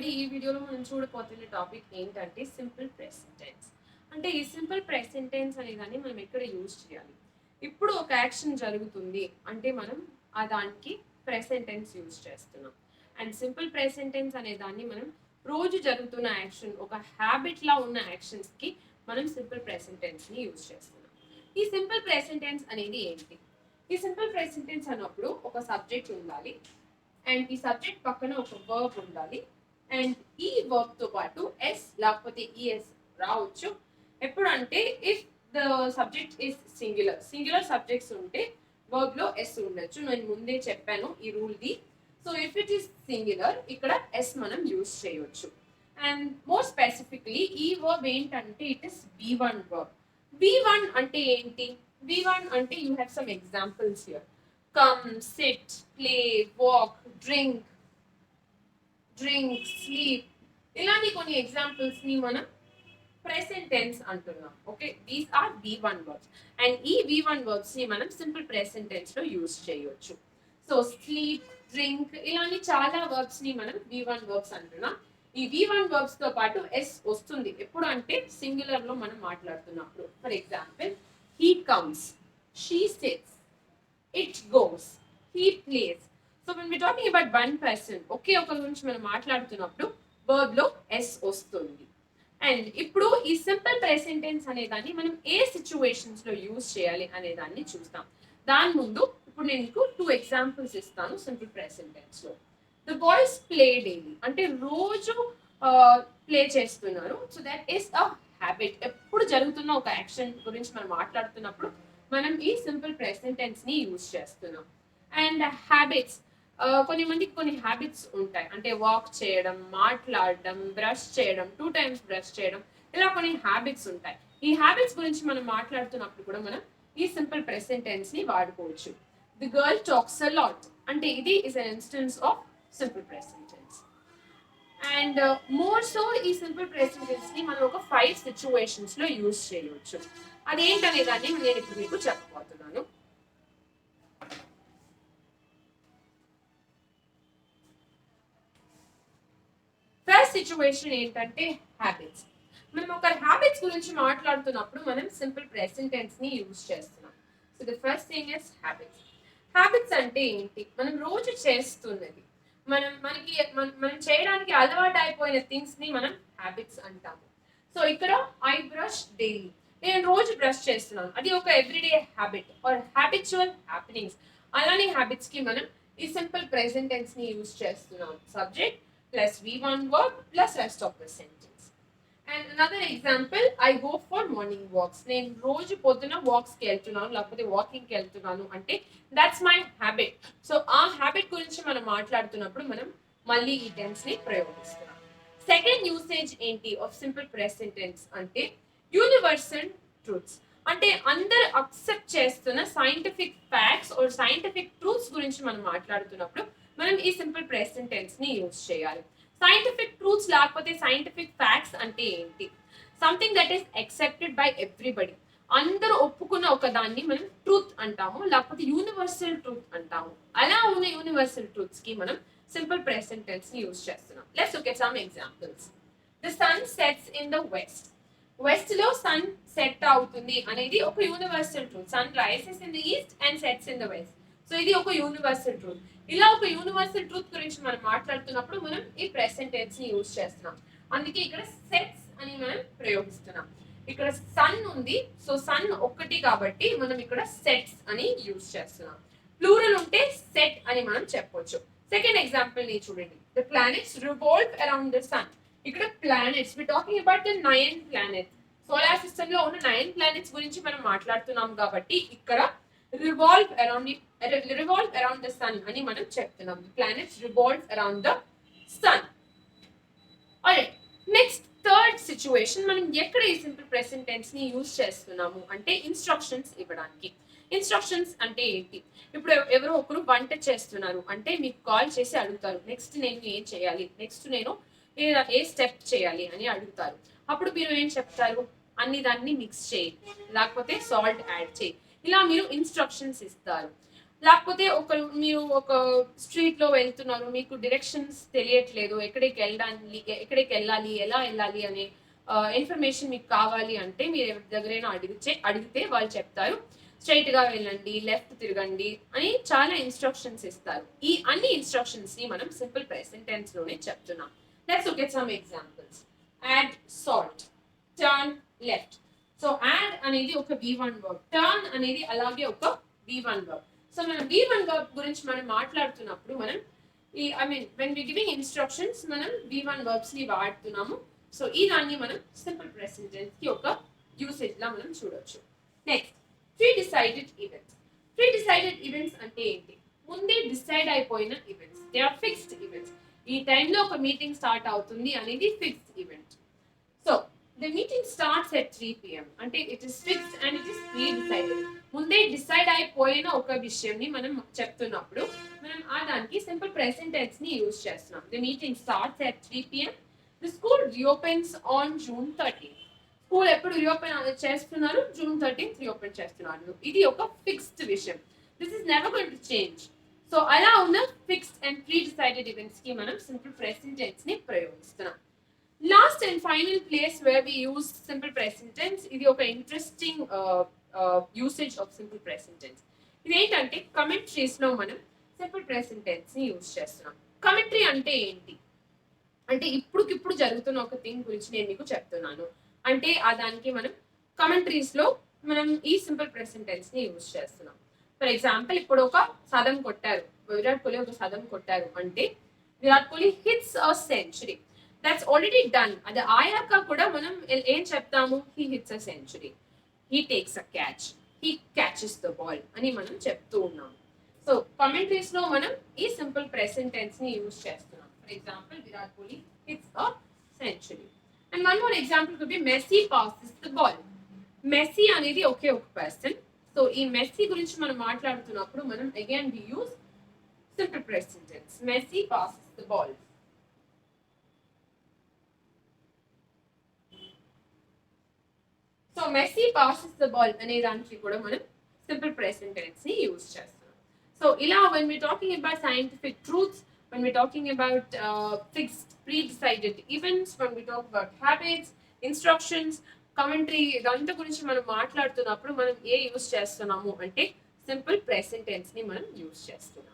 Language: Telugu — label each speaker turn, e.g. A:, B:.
A: మరి ఈ వీడియోలో మనం చూడబోతున్న టాపిక్ ఏంటంటే సింపుల్ ప్రెజెంట్ టెన్స్. అంటే ఈ సింపుల్ ప్రెజెంట్ టెన్స్ అనేదాన్ని మనం ఎక్కడ యూజ్ చేయాలి? ఇప్పుడు ఒక యాక్షన్ జరుగుతుంది అంటే మనం దానికి ప్రెజెంట్ టెన్స్ యూజ్ చేస్తున్నాం. అండ్ సింపుల్ ప్రెజెంట్ టెన్స్ అనే దాన్ని మనం రోజు జరుగుతున్న యాక్షన్, ఒక హ్యాబిట్ లా ఉన్న యాక్షన్స్ కి మనం సింపుల్ ప్రెజెంట్ టెన్స్ ని యూజ్ చేస్తున్నాం. ఈ సింపుల్ ప్రెజెంట్ టెన్స్ అనేది ఏంటి? ఈ సింపుల్ ప్రెజెంట్ టెన్స్ అన్నప్పుడు ఒక సబ్జెక్ట్ ఉండాలి అండ్ ఈ సబ్జెక్ట్ పక్కన ఒక వర్బ్ ఉండాలి అండ్ ఈ వర్బ్ తో పాటు ఎస్ లేకపోతే ఈఎస్ రావచ్చు. ఎప్పుడు అంటే if the subject is singular subjects ఉంటే వర్బ్ లో ఎస్ ఉండొచ్చు. నేను ముందే చెప్పాను ఈ rule the. So if it is singular ఇక్కడ ఎస్ మనం యూజ్ చేయొచ్చు. అండ్ మోర్ స్పెసిఫిక్లీ ఈ వర్బ్ ఏంటంటే it is V1 verb. V1 అంటే ఏంటి? V1 అంటే you have some examples here. Come, sit, play, walk, drink, sleep. ఇలాంటి కొన్ని ఎగ్జాంపుల్స్ ని మనం ప్రెసెంట్ టెన్స్ అంటున్నాం. Okay, these are V1 verbs and ఈ V1 వర్బ్స్ ని మనం సింపుల్ ప్రెసెంట్ టెన్స్ లో యూజ్ చేయొచ్చు. సో స్లీప్, డ్రింక్ ఇలాంటి చాలా వర్బ్స్ ని మనం V1 వర్బ్స్ అంటున్నాం. ఈ V1 వర్బ్స్ తో పాటు ఎస్ వస్తుంది ఎప్పుడు అంటే సింగులర్ లో మనం మాట్లాడుతున్నప్పుడు. For example, he comes, she sits, it goes, he plays. So when we're talking about one person, ఒకే ఒక గురించి మనం మాట్లాడుతున్నప్పుడు వర్బ్ లో ఎస్ వస్తుంది. అండ్ ఇప్పుడు ఈ సింపుల్ ప్రెసెంట్ టెన్స్ అనే దాన్ని మనం ఏ సిచ్యువేషన్స్ లో యూజ్ చేయాలి అనే దాన్ని చూస్తాం. దాని ముందు ఇప్పుడు నేను మీకు 2 ఎగ్జాంపుల్స్ ఇస్తాను సింపుల్ ప్రెసెంట్ టెన్స్ లో. ద బాయ్స్ ప్లే డైలీ అంటే రోజు ప్లే చేస్తున్నారు. So that is a habit. ఎప్పుడు జరుగుతున్న ఒక యాక్షన్ గురించి మనం మాట్లాడుతున్నప్పుడు మనం ఈ సింపుల్ ప్రెసెంట్ టెన్స్ ని యూజ్ చేస్తున్నాం. అండ్ హ్యాబిట్స్, కొన్ని మందికి కొన్ని హ్యాబిట్స్ ఉంటాయి. అంటే వాక్ చేయడం, మాట్లాడడం, బ్రష్ చేయడం, 2 times బ్రష్ చేయడం, ఇలా కొన్ని హ్యాబిట్స్ ఉంటాయి. ఈ హ్యాబిట్స్ గురించి మనం మాట్లాడుతున్నప్పుడు కూడా మనం ఈ సింపుల్ ప్రెసెంట్ టెన్స్ ని వాడుకోవచ్చు. The girl talks a lot అంటే ఇది is an instance of simple present tense. And more so ఈ సింపుల్ ప్రెసెంట్ టెన్స్ ని మనం ఒక 5 సిచ్యువేషన్స్ లో యూజ్ చేయవచ్చు. అదేంటనే దాన్ని నేను ఇప్పుడు మీకు చెప్పబోతున్నాను. ఫస్ట్ సిచ్యువేషన్ ఏంటంటే హ్యాబిట్స్. మనం ఒక హ్యాబిట్స్ గురించి మాట్లాడుతున్నప్పుడు మనం సింపుల్ ప్రెసెంట్ టెన్స్ ని యూజ్ చేస్తున్నాం. So the first thing is habits. Habits అంటే ఏంటి? మనం రోజు చేస్తున్నది, మనం చేయడానికి అలవాటు అయిపోయిన థింగ్స్ ని మనం హ్యాబిట్స్ అంటాము. సో ఇక్కడ ఐ బ్రష్ డైలీ, నేను రోజు బ్రష్ చేస్తున్నాను, అది ఒక everyday habit or habitual happenings. అలానే హ్యాబిట్స్ కి మనం ఈ సింపుల్ ప్రెసెంట్ టెన్స్ ని యూజ్ చేస్తున్నాం. Subject plus V1 verb plus rest of the sentence. And another example, I go for morning walks. నేను రోజు పొద్దున వాక్స్ కి వెళ్తున్నాను లేకపోతే వాకింగ్ కి వెళ్తున్నాను అంటే దట్స్ మై హ్యాబిట్. సో ఆ హ్యాబిట్ గురించి మనం మాట్లాడుతున్నప్పుడు మనం మళ్ళీ ఈ టెన్స్ ని ప్రయోగిస్తున్నాం. సెకండ్ యూసేజ్ ఏంటి ఆఫ్ సింపుల్ ప్రెసెంట్ టెన్స్ అంటే యూనివర్సల్ ట్రూత్స్. అంటే అందరు అక్సెప్ట్ చేస్తున్న scientific facts are scientific truths గురించి మనం మాట్లాడుతున్నప్పుడు మనం ఈ సింపుల్ ప్రెసెంట్ టెన్స్ ని యూజ్ చేయాలి. సైంటిఫిక్ ట్రూత్స్ లేకపోతే సైంటిఫిక్ ఫ్యాక్ట్స్ అంటే ఏంటి? Something that is accepted by everybody. అందరూ ఒప్పుకున్న ఒక దాన్ని మనం ట్రూత్ అంటాము లేకపోతే యూనివర్సల్ ట్రూత్ అంటాము. అలా ఉన్న యూనివర్సల్ ట్రూత్స్ కి మనం సింపుల్ ప్రెసెంట్ టెన్స్ ని యూజ్ చేస్తున్నాం. Let's look at some examples. The sun sets in the west. West లో సన్ సెట్ అవుతుంది అనేది ఒక universal truth. Sun rises in the east and sets in the west. So ఇది ఒక యూనివర్సల్ ట్రూత్. ఇలా ఒక యూనివర్సల్ ట్రూత్ గురించి మనం మాట్లాడుతున్నప్పుడు మనం ఈ ప్రెసెంట్ టెన్స్ ని యూజ్ చేస్తున్నాం. అందుకే ఇక్కడ సెట్స్ అని మనం ప్రయోగిస్తున్నాం. ఇక్కడ సన్ ఉంది, సో సన్ ఒక్కటి కాబట్టి మనం ఇక్కడ సెట్స్ అని యూజ్ చేస్తున్నాం. ప్లూరల్ ఉంటే సెట్ అని మనం చెప్పొచ్చు. సెకండ్ ఎగ్జాంపుల్ ని చూడండి. The planets revolve around the sun. ఇక్కడ planets, we talking about the 9 planets. Solar system లో ఉన్న 9 ప్లానెట్స్ గురించి మనం మాట్లాడుతున్నాం కాబట్టి ఇక్కడ revolve around the sun అని మనం చెప్తున్నాం. planets revolve around the sun. alright, next third situation, మనం ఎక్కడ ఈ సింపుల్ ప్రెసెంట్ టెన్స్ ని యూజ్ చేస్తున్నాము అంటే ఇన్స్ట్రక్షన్స్ ఇవ్వడానికి. ఇన్స్ట్రక్షన్స్ అంటే ఏంటి? ఇప్పుడు ఎవరో ఒకరు వంట చేస్తున్నారు అంటే మీకు కాల్ చేసి అడుగుతారు, నెక్స్ట్ నేను ఏం చేయాలి, నెక్స్ట్ నేను ఏ స్టెప్ చేయాలి అని అడుగుతారు. అప్పుడు మీరు ఏం చెప్తారు? అన్ని దాన్ని మిక్స్ చేయి లేకపోతే సాల్ట్ యాడ్ చేయి, ఇలా మీరు ఇన్స్ట్రక్షన్స్ ఇస్తారు. లేకపోతే మీరు ఒక స్ట్రీట్ లో వెళ్తున్నారు, మీకు డైరెక్షన్స్ తెలియట్లేదు, ఎక్కడికి వెళ్ళాలి, ఎలా వెళ్ళాలి అనే ఇన్ఫర్మేషన్ మీకు కావాలి అంటే మీరు ఎవరి దగ్గరైనా అడిగితే వాళ్ళు చెప్తారు. స్ట్రైట్ గా వెళ్ళండి, లెఫ్ట్ తిరగండి అని చాలా ఇన్స్ట్రక్షన్స్ ఇస్తారు. ఈ అన్ని ఇన్స్ట్రక్షన్స్ ని మనం సింపుల్ ప్రెసెంట్ టెన్స్ లోనే చెప్తున్నాం. Let's look at some examples. Add salt, turn left. So add అనేది ఒక V1 వర్బ్, టర్న్ అనేది అలాగే ఒక V1 వర్బ్. సో మనం V1 వర్బ్ గురించి మనం మాట్లాడుతున్నప్పుడు మనం వెన్ వి గివింగ్ ఇన్స్ట్రక్షన్స్ మనం V1 వర్బ్స్ ని వాడుతున్నాము. సో ఈ దాన్ని మనం సింపుల్ ప్రెసెంట్ టెన్స్ కి ఒక యూసేజ్ లా మనం చూడొచ్చు. Next, pre decided events. Pre decided events అంటే ఏంటి? ముందే డిసైడ్ అయిపోయిన events, they are fixed events. ఈ టైంలో ఒక మీటింగ్ స్టార్ట్ అవుతుంది అనేది fixed event. So the meeting starts at 3 PM అంటే it is fixed and it is pre decided. ముందే డిసైడ్ అయిపోయిన ఒక విషయంని మనం చెప్తున్నప్పుడు మనం ఆ దానికి సింపుల్ ప్రెసెంట్ టెన్స్ ని యూజ్ చేస్తున్నాం. The meeting starts at 3 PM. The school reopens on June 13. School ఎప్పుడు రీఓపెన్ చేస్తున్నారు? June 13 రీఓపెన్ చేస్తున్నారు. ఇది ఒక ఫిక్స్డ్ విషయం. This is never going to change. So అలా ఉన్న fixed and pre decided events కి మనం సింపుల్ ప్రెసెంట్ టెన్స్ ని ప్రయోగిస్తున్నాం. Last and final place where we use simple present tense, ఇది ఒక interesting usage of simple present tense. ఇదేంటంటే కమెంట్రీస్ లో మనం సింపుల్ ప్రెసెంట్ టెన్స్ ని యూజ్ చేస్తున్నాం. కమెంటరీ అంటే ఏంటి అంటే ఇప్పుడు జరుగుతున్న ఒక థింగ్ గురించి నేను మీకు చెప్తున్నాను అంటే దానికి మనం కమెంటరీస్ లో మనం ఈ సింపుల్ ప్రెసెంట్ టెన్స్ ని యూజ్ చేస్తున్నాం. ఫర్ ఎగ్జాంపుల్, ఇప్పుడు ఒక సదం కొట్టారు, విరాట్ కోహ్లీ ఒక సదం కొట్టారు అంటే Virat Kohli hits a century. That's already done. అది ఆయాక కూడా మనం ఏం చెప్తాము? He hits a century, he takes a catch, he catches the ball అని మనం చెప్తూ ఉన్నాము. సో కామెంటరీస్ లో మనం ఈ సింపుల్ ప్రెసెంట్ టెన్స్ ని యూజ్ చేస్తున్నాం. For example, Virat Kohli hits a century. And one more example could be Messi passes the ball. Messi అనేది ఒకే ఒక పర్సన్. సో ఈ మెస్సీ గురించి మనం మాట్లాడుతున్నప్పుడు మనం again we use simple present tense. Messi passes the ball. So Messi passes the ball అనే దానికి కూడా మనం సింపుల్ ప్రెసెంట్ టెన్స్ ని యూజ్ చేస్తున్నాం. సో ఇలా when we're talking about scientific truths, when we're talking about fixed pre-decided events, when we talk about habits, instructions, commentary, ఇదంతా గురించి మనం మాట్లాడుతున్నప్పుడు మనం యూజ్ చేస్తున్నాము అంటే సింపుల్ ప్రెసెంట్ టెన్స్ ని మనం యూజ్ చేస్తున్నాం.